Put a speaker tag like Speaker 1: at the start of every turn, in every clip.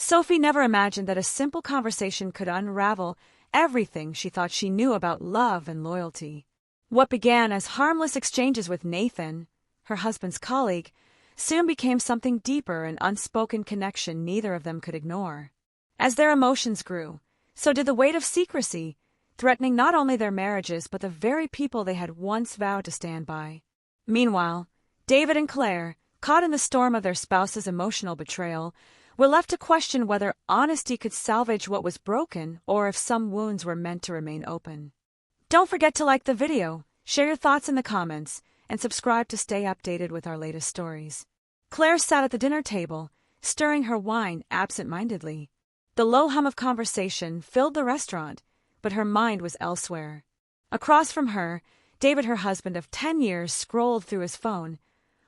Speaker 1: Sophie never imagined that a simple conversation could unravel everything she thought she knew about love and loyalty. What began as harmless exchanges with Nathan, her husband's colleague, soon became something deeper, an unspoken connection neither of them could ignore. As their emotions grew, so did the weight of secrecy, threatening not only their marriages but the very people they had once vowed to stand by. Meanwhile, David and Claire, caught in the storm of their spouse's emotional betrayal, were left to question whether honesty could salvage what was broken or if some wounds were meant to remain open. Don't forget to like the video, share your thoughts in the comments, and subscribe to stay updated with our latest stories. Claire sat at the dinner table, stirring her wine absent-mindedly. The low hum of conversation filled the restaurant, but her mind was elsewhere. Across from her, David, her husband of 10 years, scrolled through his phone,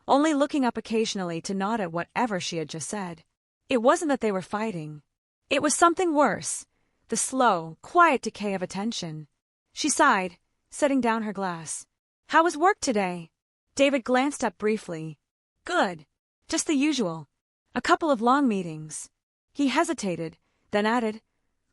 Speaker 1: only looking up occasionally to nod at whatever she had just said. It wasn't that they were fighting. It was something worse, the slow, quiet decay of attention. She sighed, setting down her glass. "How was work today?" David glanced up briefly. "Good. Just the usual. A couple of long meetings." He hesitated, then added,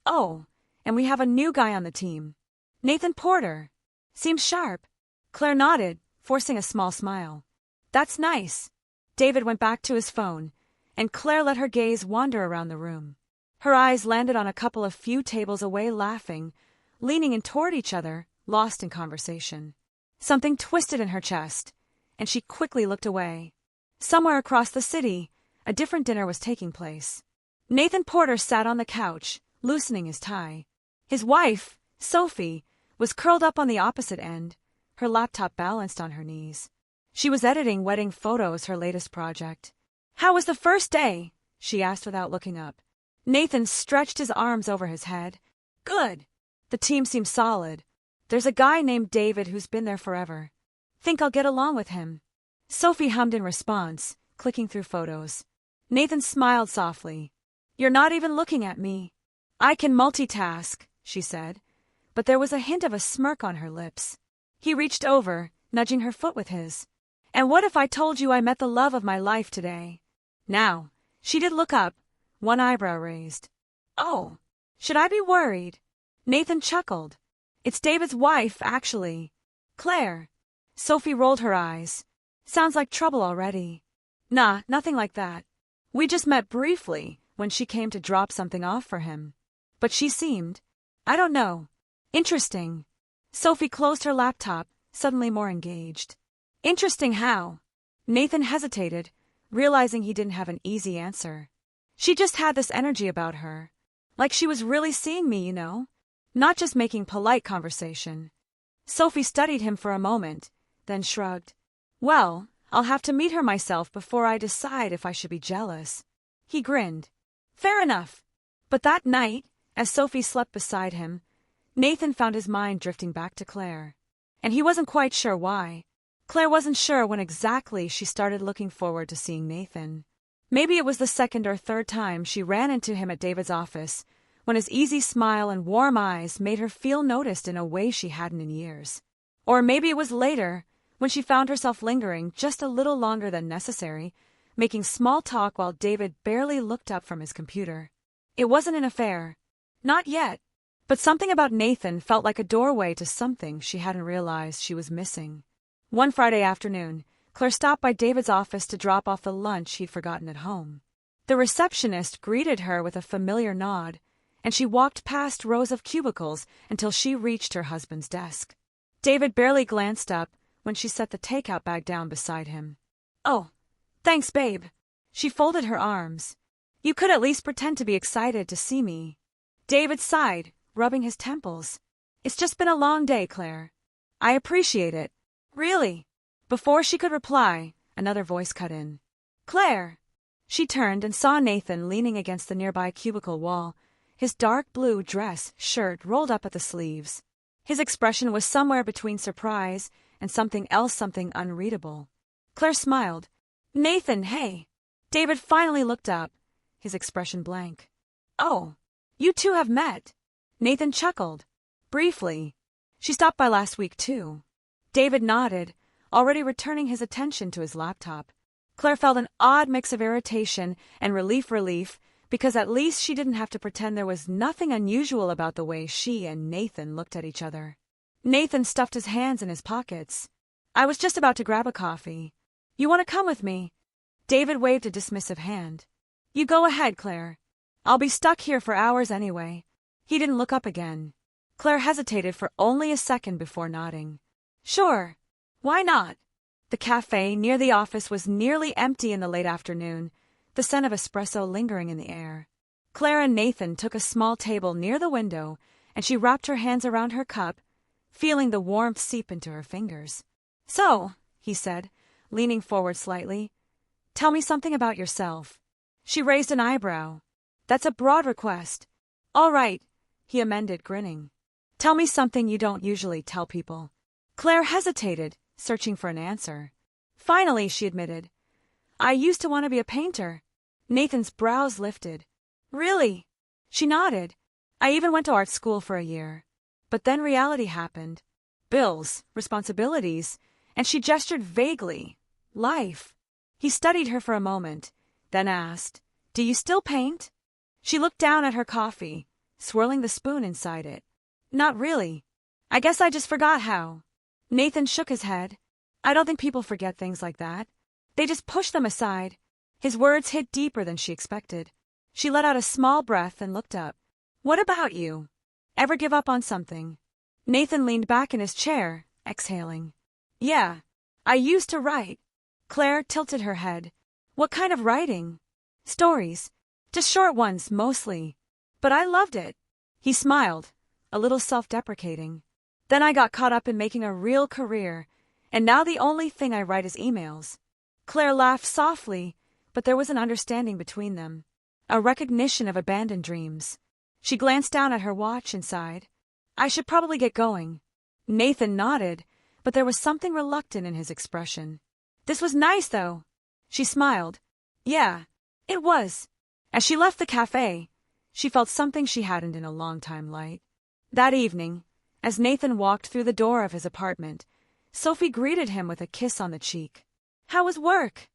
Speaker 1: "Oh, and we have a new guy on the team. Nathan Porter. Seems sharp." Claire nodded, forcing a small smile. "That's nice." David went back to his phone, and Claire let her gaze wander around the room. Her eyes landed on a couple of few tables away, laughing, leaning in toward each other, lost in conversation. Something twisted in her chest, and she quickly looked away. Somewhere across the city, a different dinner was taking place. Nathan Porter sat on the couch, loosening his tie. His wife, Sophie, was curled up on the opposite end, her laptop balanced on her knees. She was editing wedding photos, her latest project. "How was the first day?" she asked without looking up. Nathan stretched his arms over his head. "Good. The team seems solid. There's a guy named David who's been there forever. Think I'll get along with him." Sophie hummed in response, clicking through photos. Nathan smiled softly. "You're not even looking at me." "I can multitask," she said, but there was a hint of a smirk on her lips. He reached over, nudging her foot with his. "And what if I told you I met the love of my life today?" Now, she did look up, one eyebrow raised. "Oh, should I be worried?" Nathan chuckled. "It's David's wife, actually. Claire." Sophie rolled her eyes. "Sounds like trouble already." "Nah, nothing like that. We just met briefly when she came to drop something off for him. But she seemed, I don't know, interesting." Sophie closed her laptop, suddenly more engaged. "Interesting how?" Nathan hesitated, realizing he didn't have an easy answer. "She just had this energy about her. Like she was really seeing me, you know? Not just making polite conversation." Sophie studied him for a moment, then shrugged. "Well, I'll have to meet her myself before I decide if I should be jealous." He grinned. "Fair enough." But that night, as Sophie slept beside him, Nathan found his mind drifting back to Claire. And he wasn't quite sure why. Claire wasn't sure when exactly she started looking forward to seeing Nathan. Maybe it was the second or third time she ran into him at David's office, when his easy smile and warm eyes made her feel noticed in a way she hadn't in years. Or maybe it was later, when she found herself lingering just a little longer than necessary, making small talk while David barely looked up from his computer. It wasn't an affair. Not yet. But something about Nathan felt like a doorway to something she hadn't realized she was missing. One Friday afternoon, Claire stopped by David's office to drop off the lunch he'd forgotten at home. The receptionist greeted her with a familiar nod, and she walked past rows of cubicles until she reached her husband's desk. David barely glanced up when she set the takeout bag down beside him. "Oh, thanks, babe." She folded her arms. "You could at least pretend to be excited to see me." David sighed, rubbing his temples. "It's just been a long day, Claire." "I appreciate it. Really." Before she could reply, another voice cut in. "Claire." She turned and saw Nathan leaning against the nearby cubicle wall, his dark blue dress shirt rolled up at the sleeves. His expression was somewhere between surprise and something else, something unreadable. Claire smiled. "Nathan, hey." David finally looked up, his expression blank. "Oh, you two have met." Nathan chuckled. "Briefly. She stopped by last week, too." David nodded, already returning his attention to his laptop. Claire felt an odd mix of irritation and relief, because at least she didn't have to pretend there was nothing unusual about the way she and Nathan looked at each other. Nathan stuffed his hands in his pockets. I was just about to grab a coffee. You want to come with me? David waved a dismissive hand. You go ahead, Claire. I'll be stuck here for hours anyway. He didn't look up again. Claire hesitated for only a second before nodding. Sure. Why not? The cafe near the office was nearly empty in the late afternoon, the scent of espresso lingering in the air. Claire and Nathan took a small table near the window, and she wrapped her hands around her cup, feeling the warmth seep into her fingers. So, he said, leaning forward slightly, tell me something about yourself. She raised an eyebrow. That's a broad request. All right, he amended, grinning. Tell me something you don't usually tell people. Claire hesitated, searching for an answer. Finally, she admitted, I used to want to be a painter. Nathan's brows lifted. Really? She nodded. I even went to art school for a year. But then reality happened. Bills, responsibilities, and she gestured vaguely. Life. He studied her for a moment, then asked, Do you still paint? She looked down at her coffee, swirling the spoon inside it. Not really. I guess I just forgot how. Nathan shook his head. I don't think people forget things like that. They just push them aside. His words hit deeper than she expected. She let out a small breath and looked up. What about you? Ever give up on something? Nathan leaned back in his chair, exhaling. Yeah, I used to write. Claire tilted her head. What kind of writing? Stories. Just short ones, mostly. But I loved it. He smiled, a little self-deprecating. Then I got caught up in making a real career, and now the only thing I write is emails. Claire laughed softly, but there was an understanding between them, a recognition of abandoned dreams. She glanced down at her watch and sighed. I should probably get going. Nathan nodded, but there was something reluctant in his expression. This was nice, though. She smiled. Yeah, it was. As she left the cafe, she felt something she hadn't in a long time light. That evening, as Nathan walked through the door of his apartment, Sophie greeted him with a kiss on the cheek. How was work?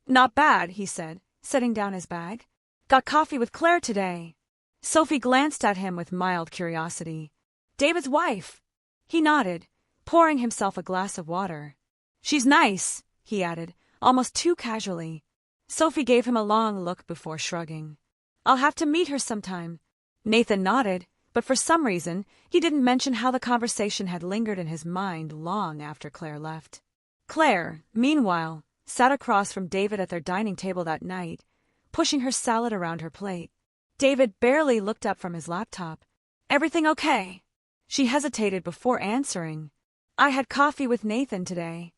Speaker 1: Not bad, he said, setting down his bag. Got coffee with Claire today. Sophie glanced at him with mild curiosity. David's wife. He nodded, pouring himself a glass of water. She's nice, he added, almost too casually. Sophie gave him a long look before shrugging. I'll have to meet her sometime. Nathan nodded, but for some reason, he didn't mention how the conversation had lingered in his mind long after Claire left. Claire, meanwhile, sat across from David at their dining table that night, pushing her salad around her plate. David barely looked up from his laptop. Everything okay? She hesitated before answering. I had coffee with Nathan today.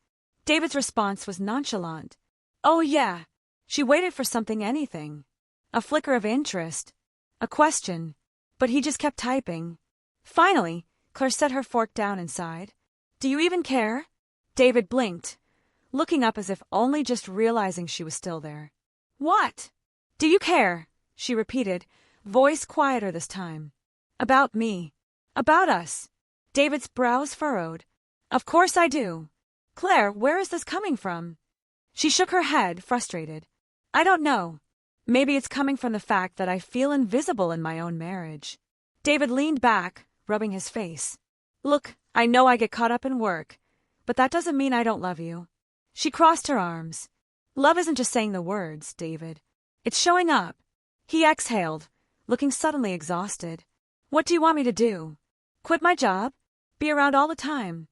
Speaker 1: David's response was nonchalant. Oh yeah. She waited for something, anything. A flicker of interest. A question. But he just kept typing. Finally, Claire set her fork down and sighed. Do you even care? David blinked, looking up as if only just realizing she was still there. What? Do you care? She repeated, voice quieter this time. About me. About us. David's brows furrowed. Of course I do. Claire, where is this coming from? She shook her head, frustrated. I don't know. Maybe it's coming from the fact that I feel invisible in my own marriage. David leaned back, rubbing his face. Look, I know I get caught up in work, but that doesn't mean I don't love you. She crossed her arms. Love isn't just saying the words, David. It's showing up. He exhaled, looking suddenly exhausted. What do you want me to do? Quit my job? Be around all the time?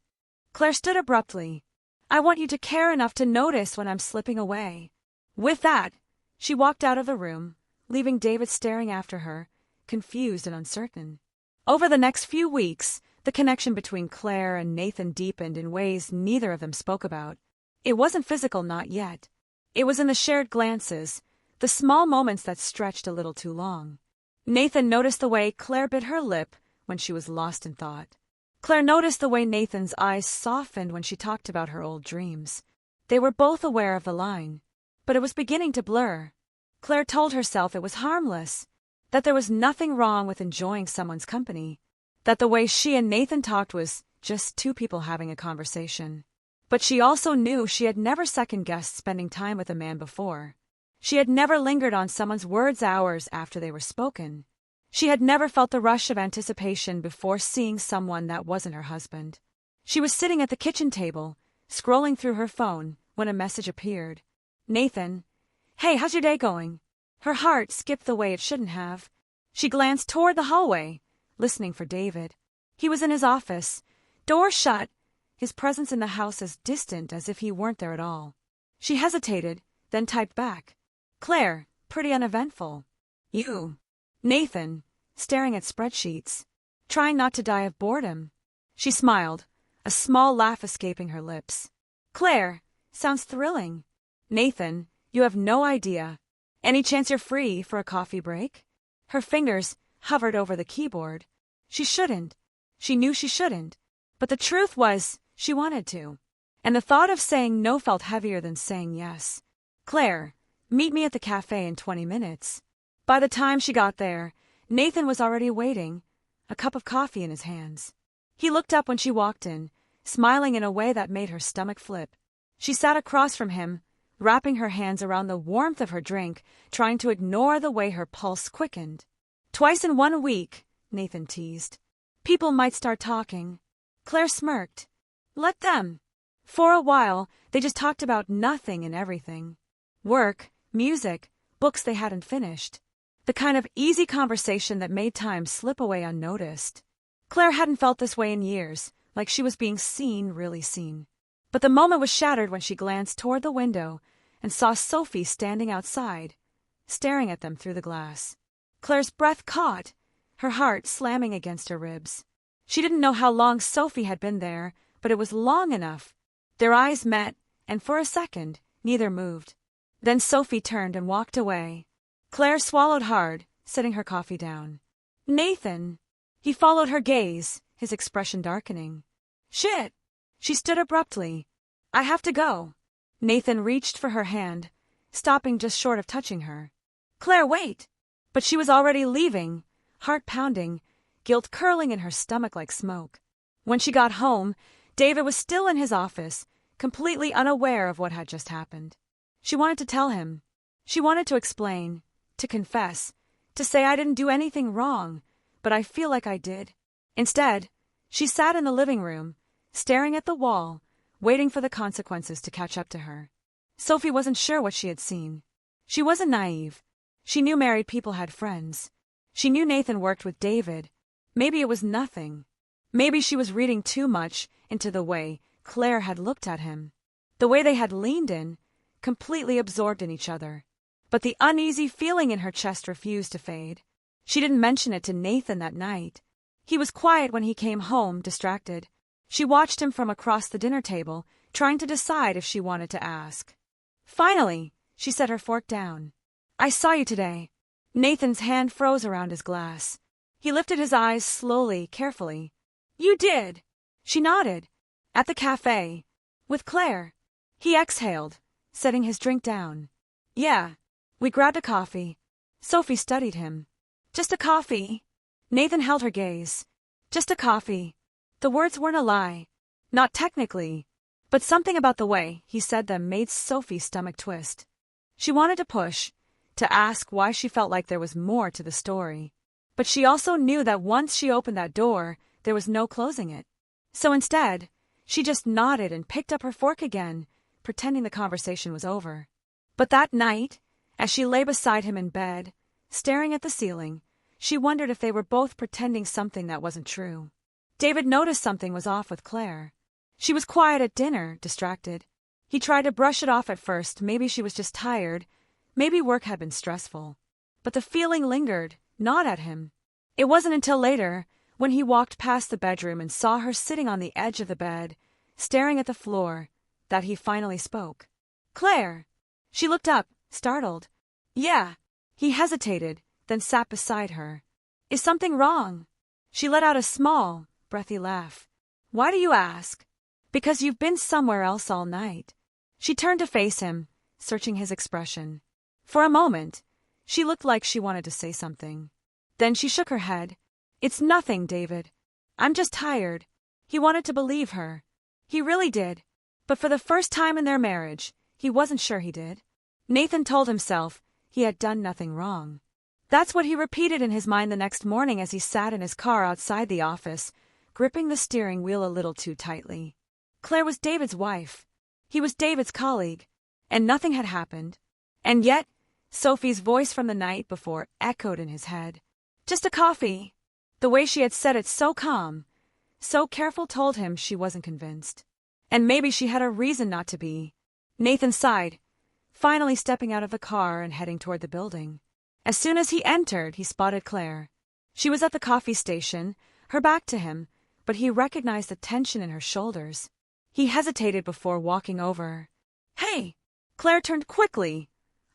Speaker 1: Claire stood abruptly. I want you to care enough to notice when I'm slipping away. With that, she walked out of the room, leaving David staring after her, confused and uncertain. Over the next few weeks, the connection between Claire and Nathan deepened in ways neither of them spoke about. It wasn't physical, not yet. It was in the shared glances, the small moments that stretched a little too long. Nathan noticed the way Claire bit her lip when she was lost in thought. Claire noticed the way Nathan's eyes softened when she talked about her old dreams. They were both aware of the line, but it was beginning to blur. Claire told herself it was harmless, that there was nothing wrong with enjoying someone's company, that the way she and Nathan talked was just two people having a conversation. But she also knew she had never second-guessed spending time with a man before. She had never lingered on someone's words hours after they were spoken. She had never felt the rush of anticipation before seeing someone that wasn't her husband. She was sitting at the kitchen table, scrolling through her phone, when a message appeared. Nathan. Hey, how's your day going? Her heart skipped the way it shouldn't have. She glanced toward the hallway, listening for David. He was in his office, door shut, his presence in the house as distant as if he weren't there at all. She hesitated, then typed back. Claire, pretty uneventful. You. Nathan, staring at spreadsheets, trying not to die of boredom. She smiled, a small laugh escaping her lips. Claire, sounds thrilling. Nathan, you have no idea. Any chance you're free for a coffee break? Her fingers hovered over the keyboard. She shouldn't. She knew she shouldn't. But the truth was, she wanted to. And the thought of saying no felt heavier than saying yes. Claire, meet me at the cafe in 20 minutes. By the time she got there, Nathan was already waiting, a cup of coffee in his hands. He looked up when she walked in, smiling in a way that made her stomach flip. She sat across from him, wrapping her hands around the warmth of her drink, trying to ignore the way her pulse quickened. Twice in 1 week, Nathan teased. People might start talking. Claire smirked. Let them. For a while, they just talked about nothing and everything. Work, music, books they hadn't finished. The kind of easy conversation that made time slip away unnoticed. Claire hadn't felt this way in years, like she was being seen, really seen. But the moment was shattered when she glanced toward the window and saw Sophie standing outside, staring at them through the glass. Claire's breath caught, her heart slamming against her ribs. She didn't know how long Sophie had been there, but it was long enough. Their eyes met, and for a second, neither moved. Then Sophie turned and walked away. Claire swallowed hard, setting her coffee down. Nathan! He followed her gaze, his expression darkening. Shit! She stood abruptly. I have to go. Nathan reached for her hand, stopping just short of touching her. Claire, wait! But she was already leaving, heart pounding, guilt curling in her stomach like smoke. When she got home, David was still in his office, completely unaware of what had just happened. She wanted to tell him. She wanted to explain, to confess, to say I didn't do anything wrong, but I feel like I did. Instead, she sat in the living room, staring at the wall, waiting for the consequences to catch up to her. Sophie wasn't sure what she had seen. She wasn't naive. She knew married people had friends. She knew Nathan worked with David. Maybe it was nothing. Maybe she was reading too much into the way Claire had looked at him. The way they had leaned in, completely absorbed in each other. But the uneasy feeling in her chest refused to fade. She didn't mention it to Nathan that night. He was quiet when he came home, distracted. She watched him from across the dinner table, trying to decide if she wanted to ask. Finally, she set her fork down. I saw you today. Nathan's hand froze around his glass. He lifted his eyes slowly, carefully. You did. She nodded. At the cafe. With Claire. He exhaled, setting his drink down. Yeah. We grabbed a coffee. Sophie studied him. Just a coffee. Nathan held her gaze. Just a coffee. The words weren't a lie. Not technically. But something about the way he said them made Sophie's stomach twist. She wanted to push, to ask why she felt like there was more to the story. But she also knew that once she opened that door, there was no closing it. So instead, she just nodded and picked up her fork again, pretending the conversation was over. But that night, as she lay beside him in bed, staring at the ceiling, she wondered if they were both pretending something that wasn't true. David noticed something was off with Claire. She was quiet at dinner, distracted. He tried to brush it off at first. Maybe she was just tired. Maybe work had been stressful. But the feeling lingered, gnawed at him. It wasn't until later, when he walked past the bedroom and saw her sitting on the edge of the bed, staring at the floor, that he finally spoke. Claire! She looked up, startled. Yeah. He hesitated, then sat beside her. Is something wrong? She let out a small, breathy laugh. Why do you ask? Because you've been somewhere else all night. She turned to face him, searching his expression. For a moment, she looked like she wanted to say something. Then she shook her head. It's nothing, David. I'm just tired. He wanted to believe her. He really did. But for the first time in their marriage, he wasn't sure he did. Nathan told himself he had done nothing wrong. That's what he repeated in his mind the next morning as he sat in his car outside the office, gripping the steering wheel a little too tightly. Claire was David's wife. He was David's colleague. And nothing had happened. And yet, Sophie's voice from the night before echoed in his head. Just a coffee. The way she had said it so calm, so careful told him she wasn't convinced. And maybe she had a reason not to be. Nathan sighed, finally stepping out of the car and heading toward the building. As soon as he entered, he spotted Claire. She was at the coffee station, her back to him, but he recognized the tension in her shoulders. He hesitated before walking over. "Hey!" Claire turned quickly,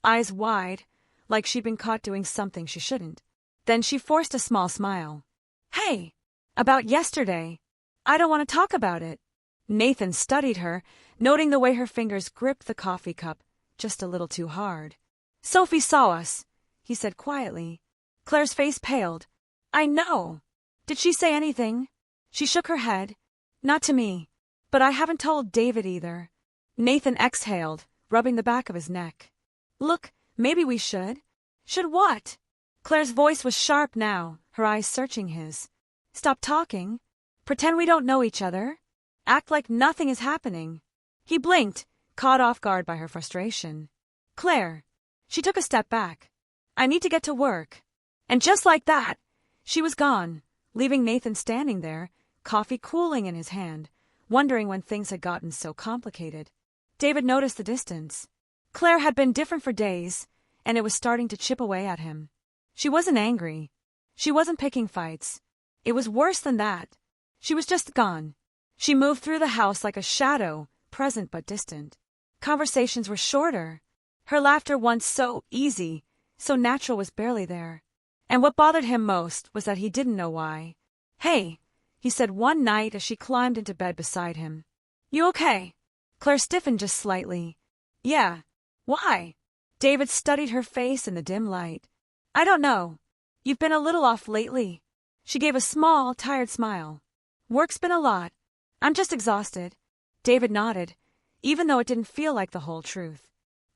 Speaker 1: eyes wide, like she'd been caught doing something she shouldn't. Then she forced a small smile. "Hey! About yesterday. I don't want to talk about it." Nathan studied her, noting the way her fingers gripped the coffee cup just a little too hard. "Sophie saw us," he said quietly. Claire's face paled. "I know. Did she say anything?" She shook her head. "Not to me. But I haven't told David either." Nathan exhaled, rubbing the back of his neck. "Look, maybe we should." "Should what?" Claire's voice was sharp now, her eyes searching his. "Stop talking. Pretend we don't know each other. Act like nothing is happening." He blinked, caught off guard by her frustration. "Claire." She took a step back. "I need to get to work." And just like that, she was gone, leaving Nathan standing there, coffee cooling in his hand, wondering when things had gotten so complicated. David noticed the distance. Claire had been different for days, and it was starting to chip away at him. She wasn't angry. She wasn't picking fights. It was worse than that. She was just gone. She moved through the house like a shadow, present but distant. Conversations were shorter. Her laughter, once so easy, so natural, was barely there. And what bothered him most was that he didn't know why. "Hey," he said one night as she climbed into bed beside him. "You okay?" Claire stiffened just slightly. "Yeah. Why?" David studied her face in the dim light. "I don't know. You've been a little off lately." She gave a small, tired smile. "Work's been a lot. I'm just exhausted." David nodded, even though it didn't feel like the whole truth.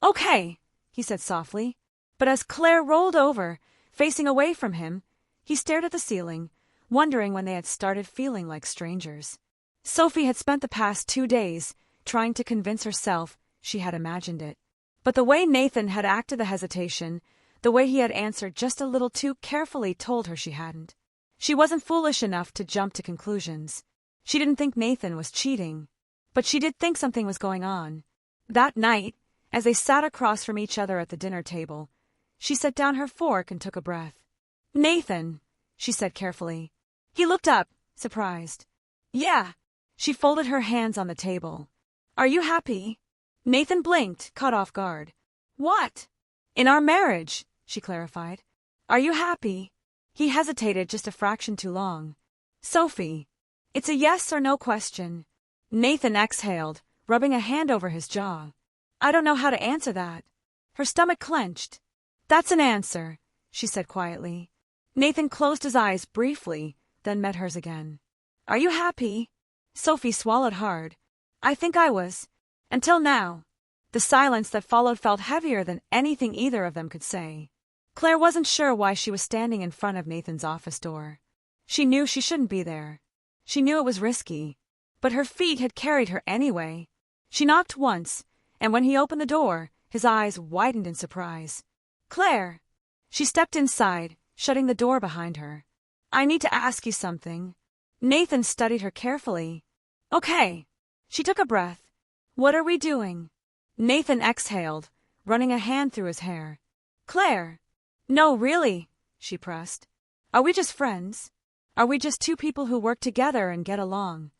Speaker 1: "Okay," he said softly. But as Claire rolled over, facing away from him, he stared at the ceiling, wondering when they had started feeling like strangers. Sophie had spent the past 2 days trying to convince herself she had imagined it. But the way Nathan had acted, the hesitation, the way he had answered just a little too carefully, told her she hadn't. She wasn't foolish enough to jump to conclusions. She didn't think Nathan was cheating. But she did think something was going on. That night, as they sat across from each other at the dinner table, she set down her fork and took a breath. "Nathan," she said carefully. He looked up, surprised. "Yeah." She folded her hands on the table. "Are you happy?" Nathan blinked, caught off guard. "What?" "In our marriage," she clarified. "Are you happy?" He hesitated just a fraction too long. "Sophie." "It's a yes or no question." Nathan exhaled, rubbing a hand over his jaw. "I don't know how to answer that." Her stomach clenched. "That's an answer," she said quietly. Nathan closed his eyes briefly, then met hers again. "Are you happy?" Sophie swallowed hard. "I think I was. Until now." The silence that followed felt heavier than anything either of them could say. Claire wasn't sure why she was standing in front of Nathan's office door. She knew she shouldn't be there. She knew it was risky. But her feet had carried her anyway. She knocked once, and when he opened the door, his eyes widened in surprise. "Claire!" She stepped inside, shutting the door behind her. "I need to ask you something." Nathan studied her carefully. "Okay." She took a breath. "What are we doing?" Nathan exhaled, running a hand through his hair. "Claire!" "No, really," she pressed. "Are we just friends? Are we just two people who work together and get along?"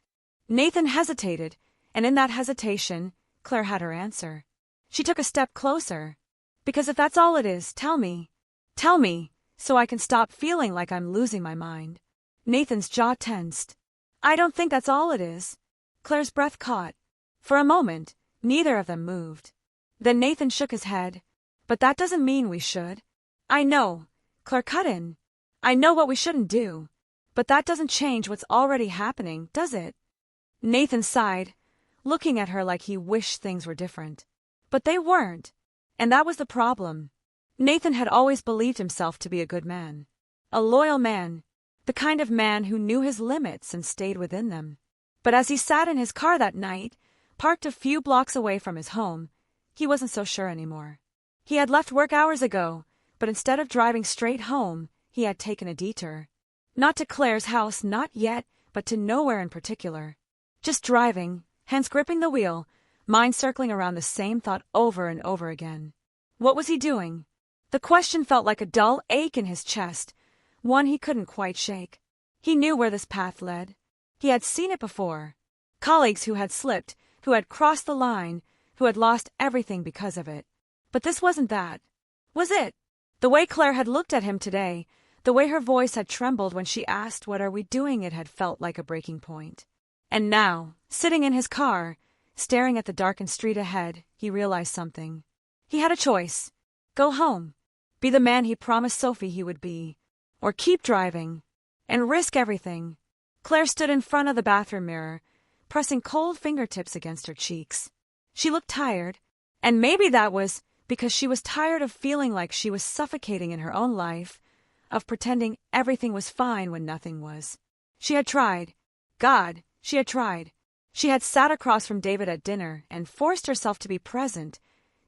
Speaker 1: Nathan hesitated, and in that hesitation, Claire had her answer. She took a step closer. "Because if that's all it is, tell me. Tell me, so I can stop feeling like I'm losing my mind." Nathan's jaw tensed. "I don't think that's all it is." Claire's breath caught. For a moment, neither of them moved. Then Nathan shook his head. "But that doesn't mean we should." "I know," Claire cut in. "I know what we shouldn't do. But that doesn't change what's already happening, does it?" Nathan sighed, looking at her like he wished things were different. But they weren't. And that was the problem. Nathan had always believed himself to be a good man. A loyal man, the kind of man who knew his limits and stayed within them. But as he sat in his car that night, parked a few blocks away from his home, he wasn't so sure anymore. He had left work hours ago, but instead of driving straight home, he had taken a detour. Not to Claire's house, not yet, but to nowhere in particular. Just driving, hands gripping the wheel, mind circling around the same thought over and over again. What was he doing? The question felt like a dull ache in his chest, one he couldn't quite shake. He knew where this path led. He had seen it before. Colleagues who had slipped, who had crossed the line, who had lost everything because of it. But this wasn't that. Was it? The way Claire had looked at him today, the way her voice had trembled when she asked what are we doing, it had felt like a breaking point. And now, sitting in his car, staring at the darkened street ahead, he realized something. He had a choice. Go home. Be the man he promised Sophie he would be. Or keep driving. And risk everything. Claire stood in front of the bathroom mirror, pressing cold fingertips against her cheeks. She looked tired, and maybe that was because she was tired of feeling like she was suffocating in her own life, of pretending everything was fine when nothing was. She had tried. God, she had tried. She had sat across from David at dinner and forced herself to be present,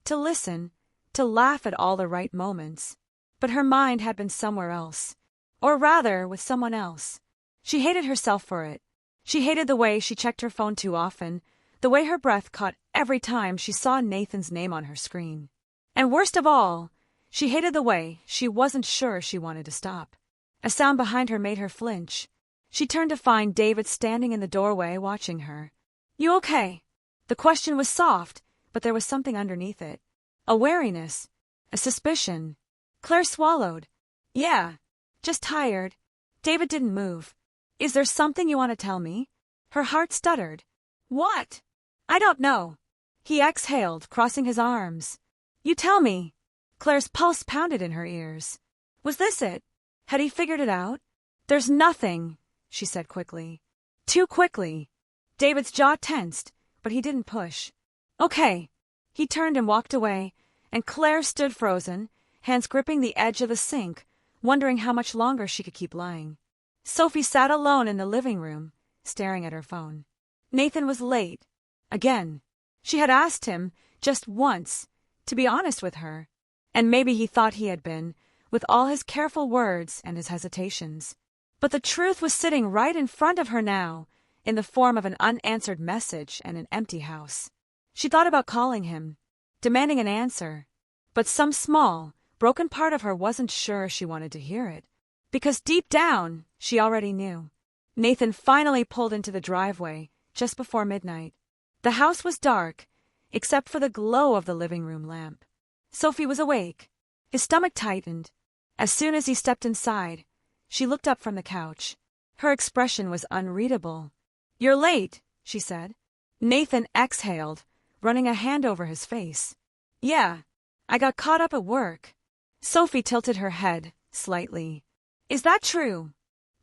Speaker 1: to listen, to laugh at all the right moments. But her mind had been somewhere else. Or rather, with someone else. She hated herself for it. She hated the way she checked her phone too often, the way her breath caught every time she saw Nathan's name on her screen. And worst of all, she hated the way she wasn't sure she wanted to stop. A sound behind her made her flinch. She turned to find David standing in the doorway watching her. You okay? The question was soft, but there was something underneath it. A wariness. A suspicion. Claire swallowed. Yeah. Just tired. David didn't move. Is there something you want to tell me? Her heart stuttered. What? I don't know. He exhaled, crossing his arms. You tell me. Claire's pulse pounded in her ears. Was this it? Had he figured it out? There's nothing, she said quickly. Too quickly. David's jaw tensed, but he didn't push. Okay. He turned and walked away, and Claire stood frozen, hands gripping the edge of the sink, wondering how much longer she could keep lying. Sophie sat alone in the living room, staring at her phone. Nathan was late. Again. She had asked him, just once, to be honest with her. And maybe he thought he had been, with all his careful words and his hesitations. But the truth was sitting right in front of her now, in the form of an unanswered message and an empty house. She thought about calling him, demanding an answer. But some small, broken part of her wasn't sure she wanted to hear it. Because deep down, she already knew. Nathan finally pulled into the driveway, just before midnight. The house was dark, except for the glow of the living room lamp. Sophie was awake. His stomach tightened. As soon as he stepped inside, she looked up from the couch. Her expression was unreadable. You're late, she said. Nathan exhaled, running a hand over his face. Yeah, I got caught up at work. Sophie tilted her head, slightly. Is that true?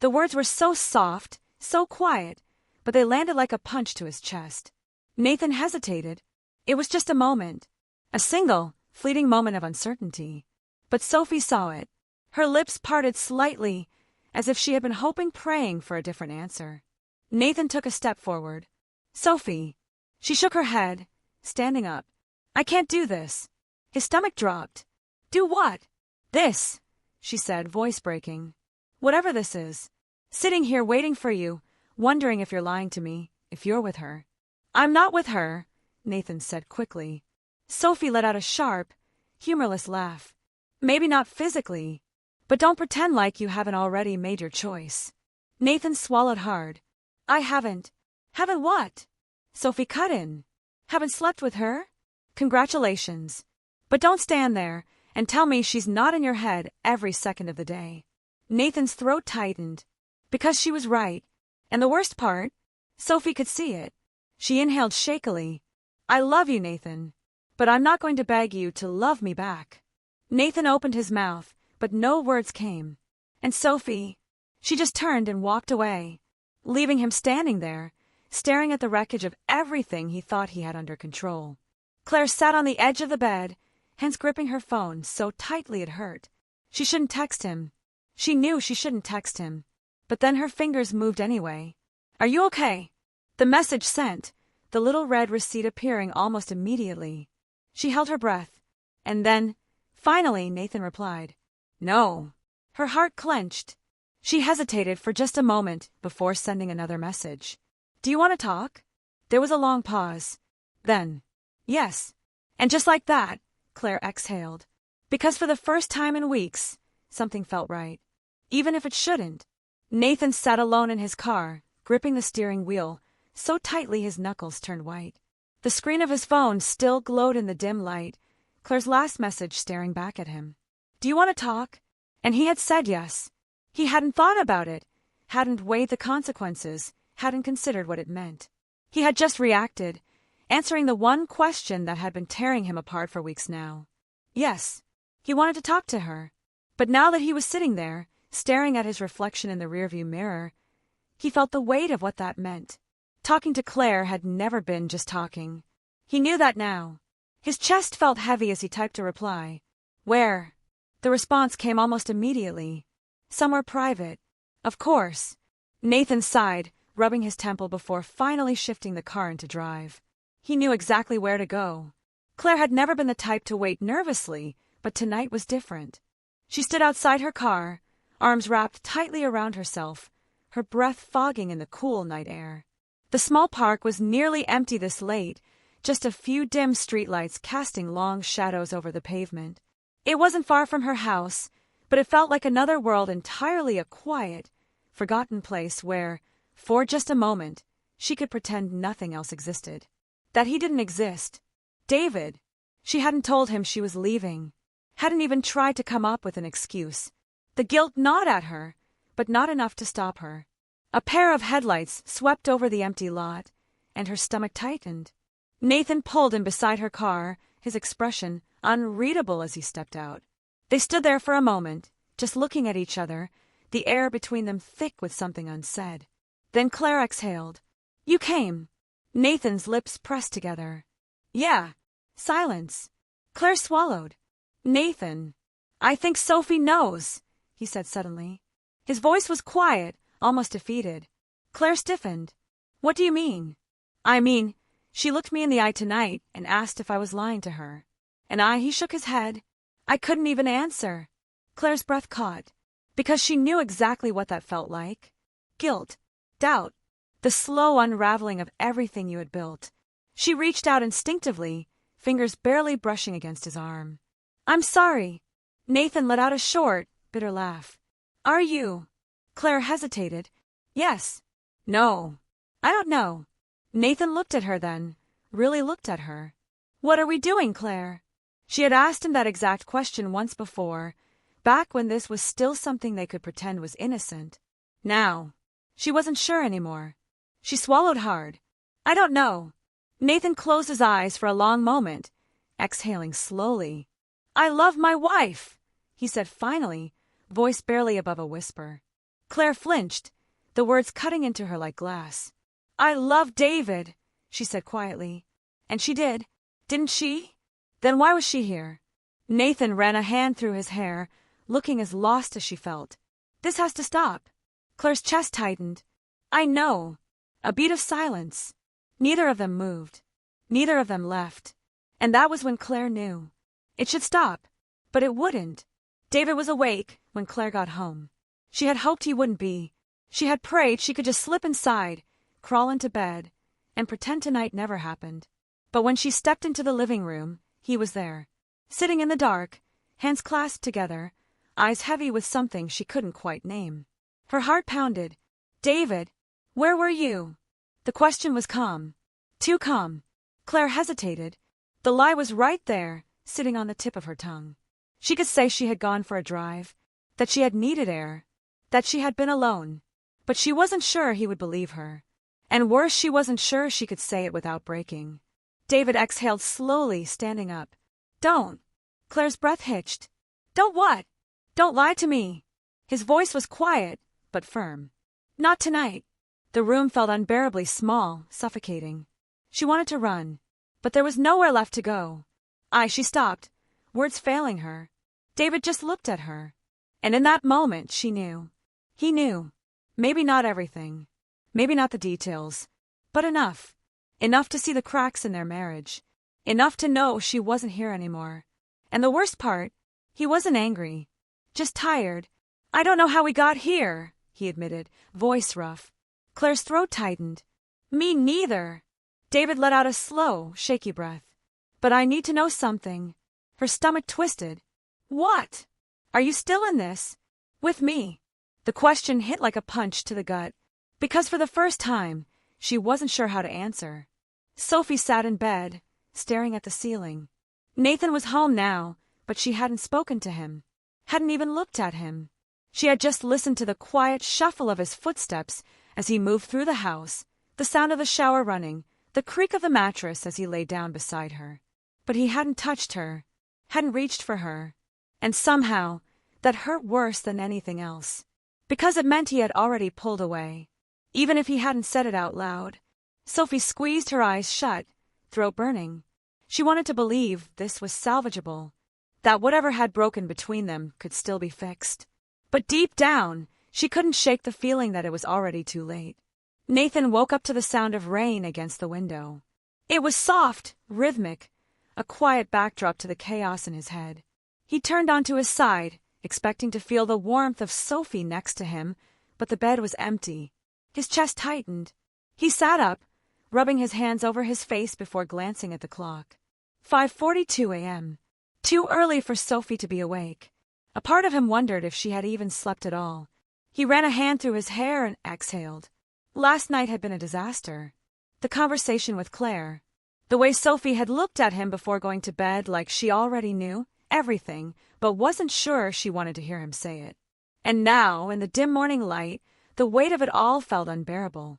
Speaker 1: The words were so soft, so quiet, but they landed like a punch to his chest. Nathan hesitated. It was just a moment. A single, fleeting moment of uncertainty. But Sophie saw it. Her lips parted slightly, as if she had been hoping, praying for a different answer. Nathan took a step forward. Sophie. She shook her head, standing up. I can't do this. His stomach dropped. Do what? This, she said, voice breaking. Whatever this is. Sitting here waiting for you, wondering if you're lying to me, if you're with her. I'm not with her, Nathan said quickly. Sophie let out a sharp, humorless laugh. Maybe not physically, but don't pretend like you haven't already made your choice. Nathan swallowed hard. I haven't. Haven't what? Sophie cut in. Haven't slept with her? Congratulations. But don't stand there and tell me she's not in your head every second of the day. Nathan's throat tightened. Because she was right. And the worst part? Sophie could see it. She inhaled shakily. I love you, Nathan. But I'm not going to beg you to love me back. Nathan opened his mouth, but no words came. And Sophie, she just turned and walked away, leaving him standing there, staring at the wreckage of everything he thought he had under control. Claire sat on the edge of the bed, hands gripping her phone so tightly it hurt. She shouldn't text him. She knew she shouldn't text him. But then her fingers moved anyway. "Are you okay?" The message sent, the little red receipt appearing almost immediately. She held her breath. And then, finally, Nathan replied. "No." Her heart clenched. She hesitated for just a moment before sending another message. "Do you want to talk?" There was a long pause. Then, "Yes." And just like that, Claire exhaled. Because for the first time in weeks, something felt right. Even if it shouldn't. Nathan sat alone in his car, gripping the steering wheel, so tightly his knuckles turned white. The screen of his phone still glowed in the dim light, Claire's last message staring back at him. "Do you want to talk?" And he had said yes. He hadn't thought about it, hadn't weighed the consequences, hadn't considered what it meant. He had just reacted, answering the one question that had been tearing him apart for weeks now. Yes, he wanted to talk to her. But now that he was sitting there, staring at his reflection in the rearview mirror, he felt the weight of what that meant. Talking to Claire had never been just talking. He knew that now. His chest felt heavy as he typed a reply. "Where?" The response came almost immediately. "Somewhere private." "Of course." Nathan sighed, rubbing his temple before finally shifting the car into drive. He knew exactly where to go. Claire had never been the type to wait nervously, but tonight was different. She stood outside her car, arms wrapped tightly around herself, her breath fogging in the cool night air. The small park was nearly empty this late, just a few dim streetlights casting long shadows over the pavement. It wasn't far from her house, but it felt like another world entirely a quiet, forgotten place where, for just a moment, she could pretend nothing else existed. That he didn't exist. David. She hadn't told him she was leaving. Hadn't even tried to come up with an excuse. The guilt gnawed at her, but not enough to stop her. A pair of headlights swept over the empty lot, and her stomach tightened. Nathan pulled in beside her car, his expression unreadable as he stepped out. They stood there for a moment, just looking at each other, the air between them thick with something unsaid. Then Claire exhaled. "You came." Nathan's lips pressed together. "Yeah." Silence. Claire swallowed. "Nathan, I think Sophie knows," he said suddenly. His voice was quiet, almost defeated. Claire stiffened. "What do you mean?" "I mean, she looked me in the eye tonight and asked if I was lying to her. And he shook his head. I couldn't even answer." Claire's breath caught, because she knew exactly what that felt like. Guilt, doubt, the slow unraveling of everything you had built. She reached out instinctively, fingers barely brushing against his arm. "I'm sorry." Nathan let out a short, bitter laugh. "Are you?" Claire hesitated. "Yes." "No." "I don't know." Nathan looked at her then, really looked at her. "What are we doing, Claire?" She had asked him that exact question once before, back when this was still something they could pretend was innocent. Now, she wasn't sure anymore. She swallowed hard. "I don't know." Nathan closed his eyes for a long moment, exhaling slowly. "I love my wife," he said finally, voice barely above a whisper. Claire flinched, the words cutting into her like glass. "I love David," she said quietly. And she did, didn't she? Then why was she here? Nathan ran a hand through his hair, looking as lost as she felt. "This has to stop." Claire's chest tightened. "I know." A beat of silence. Neither of them moved. Neither of them left. And that was when Claire knew. It should stop. But it wouldn't. David was awake when Claire got home. She had hoped he wouldn't be. She had prayed she could just slip inside, crawl into bed, and pretend tonight never happened. But when she stepped into the living room, he was there, sitting in the dark, hands clasped together, eyes heavy with something she couldn't quite name. Her heart pounded. "David, where were you?" The question was calm. Too calm. Claire hesitated. The lie was right there, sitting on the tip of her tongue. She could say she had gone for a drive, that she had needed air, that she had been alone. But she wasn't sure he would believe her. And worse, she wasn't sure she could say it without breaking. David exhaled slowly, standing up. "Don't." Claire's breath hitched. "Don't what?" "Don't lie to me." His voice was quiet, but firm. "Not tonight." The room felt unbearably small, suffocating. She wanted to run, but there was nowhere left to go. She stopped, words failing her. David just looked at her. And in that moment, she knew. He knew. Maybe not everything. Maybe not the details. But enough. Enough to see the cracks in their marriage. Enough to know she wasn't here anymore. And the worst part, he wasn't angry. Just tired. "I don't know how we got here," he admitted, voice rough. Claire's throat tightened. "Me neither." David let out a slow, shaky breath. "But I need to know something." Her stomach twisted. "What? Are you still in this? With me?" The question hit like a punch to the gut, because for the first time, she wasn't sure how to answer. Sophie sat in bed, staring at the ceiling. Nathan was home now, but she hadn't spoken to him, hadn't even looked at him. She had just listened to the quiet shuffle of his footsteps as he moved through the house, the sound of the shower running, the creak of the mattress as he lay down beside her. But he hadn't touched her, hadn't reached for her. And somehow, that hurt worse than anything else. Because it meant he had already pulled away, even if he hadn't said it out loud. Sophie squeezed her eyes shut, throat burning. She wanted to believe this was salvageable, that whatever had broken between them could still be fixed. But deep down, she couldn't shake the feeling that it was already too late. Nathan woke up to the sound of rain against the window. It was soft, rhythmic, a quiet backdrop to the chaos in his head. He turned onto his side, expecting to feel the warmth of Sophie next to him, but the bed was empty. His chest tightened. He sat up, rubbing his hands over his face before glancing at the clock. 5:42 a.m. Too early for Sophie to be awake. A part of him wondered if she had even slept at all. He ran a hand through his hair and exhaled. Last night had been a disaster. The conversation with Claire. The way Sophie had looked at him before going to bed like she already knew everything, but wasn't sure she wanted to hear him say it. And now, in the dim morning light, the weight of it all felt unbearable.